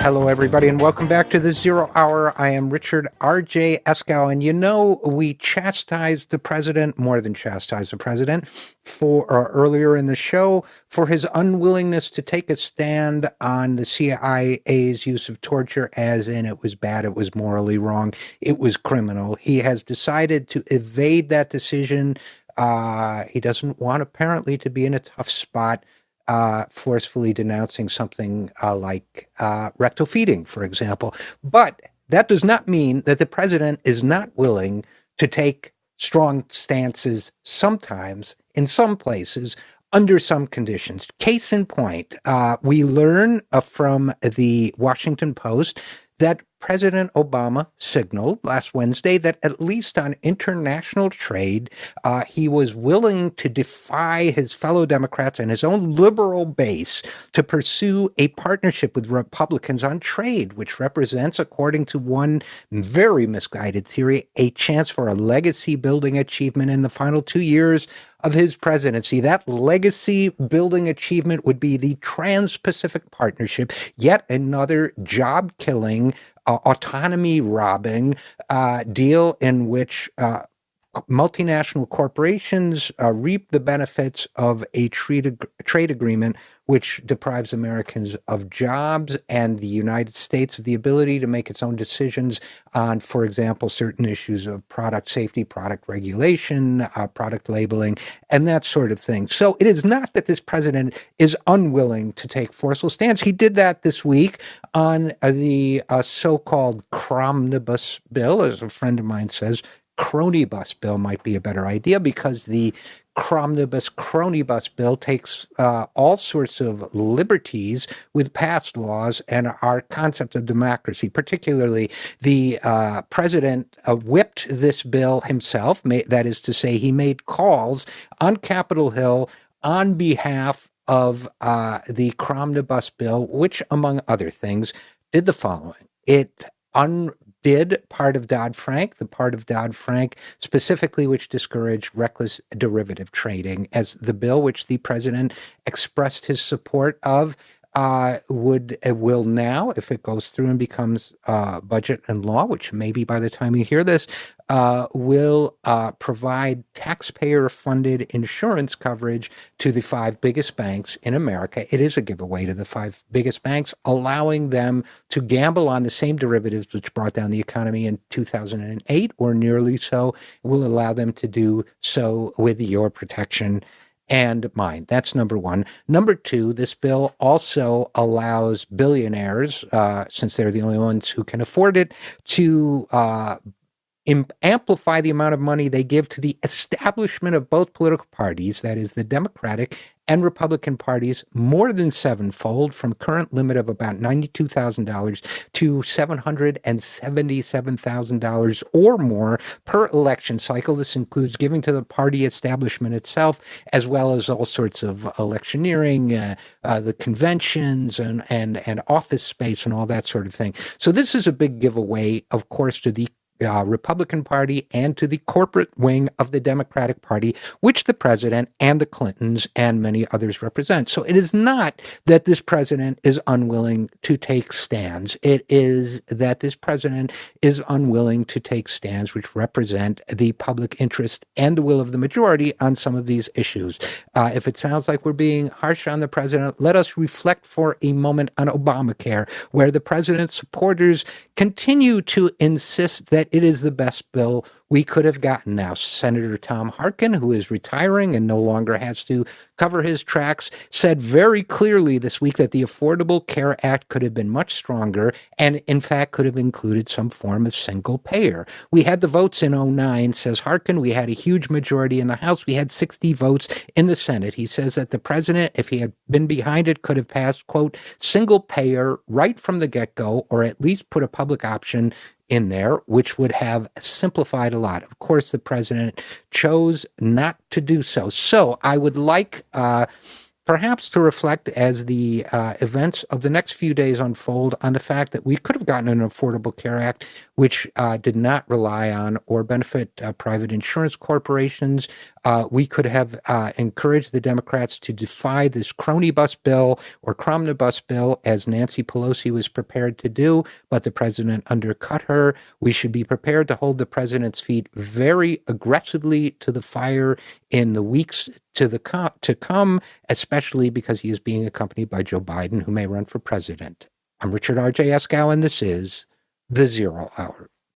Hello, everybody, and welcome back to the Zero Hour. I am Richard RJ Eskow, and we chastised the president, more than chastised the president, for earlier in the show for his unwillingness to take a stand on the CIA's use of torture, as in it was bad, it was morally wrong, it was criminal. He has decided to evade that decision. He doesn't want, apparently, to be in a tough spot. Forcefully denouncing something like rectal feeding, for example. But that does not mean that the president is not willing to take strong stances sometimes, in some places, under some conditions. Case in point, we learn from the Washington Post that President Obama signaled last Wednesday that at least on international trade, he was willing to defy his fellow Democrats and his own liberal base to pursue a partnership with Republicans on trade, which represents, according to one very misguided theory, a chance for a legacy-building achievement in the final 2 years of his presidency. That legacy-building achievement would be the Trans-Pacific Partnership, yet another job-killing, autonomy-robbing deal in which multinational corporations reap the benefits of a trade agreement which deprives Americans of jobs and the United States of the ability to make its own decisions on, for example, certain issues of product safety, product regulation, product labeling, and that sort of thing. So it is not that this president is unwilling to take forceful stance. He did that this week on the so-called Cromnibus bill, as a friend of mine says. Cronibus bill might be a better idea, because the Cronibus bill takes all sorts of liberties with past laws and our concept of democracy. Particularly, the president whipped this bill himself. That is to say, he made calls on Capitol Hill on behalf of the Cromnibus bill, which, among other things, did the following. It undid part of Dodd-Frank, the part of Dodd-Frank specifically which discouraged reckless derivative trading, as the bill which the president expressed his support of will now, if it goes through and becomes budget and law, which maybe by the time you hear this, will provide taxpayer-funded insurance coverage to the 5 biggest banks in America. It is a giveaway to the 5 biggest banks, allowing them to gamble on the same derivatives which brought down the economy in 2008, or nearly so. It will allow them to do so with your protection and mine. That's number one. Number two, this bill also allows billionaires, since they're the only ones who can afford it, to amplify the amount of money they give to the establishment of both political parties, that is the Democratic and Republican parties, more than sevenfold, from current limit of about $92,000 to $777,000 or more per election cycle. This includes giving to the party establishment itself, as well as all sorts of electioneering, the conventions and office space and all that sort of thing. So this is a big giveaway, of course, to the Republican Party and to the corporate wing of the Democratic Party, which the president and the Clintons and many others represent. So it is not that this president is unwilling to take stands. It is that this president is unwilling to take stands which represent the public interest and the will of the majority on some of these issues. If it sounds like we're being harsh on the president, let us reflect for a moment on Obamacare, where the president's supporters continue to insist that it is the best bill we could have gotten. Now, Senator Tom Harkin, who is retiring and no longer has to cover his tracks, said very clearly this week that the Affordable Care Act could have been much stronger and, in fact, could have included some form of single payer. We had the votes in 2009, says Harkin. We had a huge majority in the House. We had 60 votes in the Senate. He says that the president, if he had been behind it, could have passed, quote, single payer right from the get-go, or at least put a public option in there, which would have simplified a lot. Of course, the president chose not to do so. So I would like perhaps to reflect as the events of the next few days unfold on the fact that we could have gotten an Affordable Care Act which did not rely on or benefit private insurance corporations. We could have encouraged the Democrats to defy this crony bus bill or cromnibus bill, as Nancy Pelosi was prepared to do, but the president undercut her. We should be prepared to hold the president's feet very aggressively to the fire in the weeks to come, especially because he is being accompanied by Joe Biden, who may run for president. I'm Richard RJ Eskow, and this is The Zero Hour.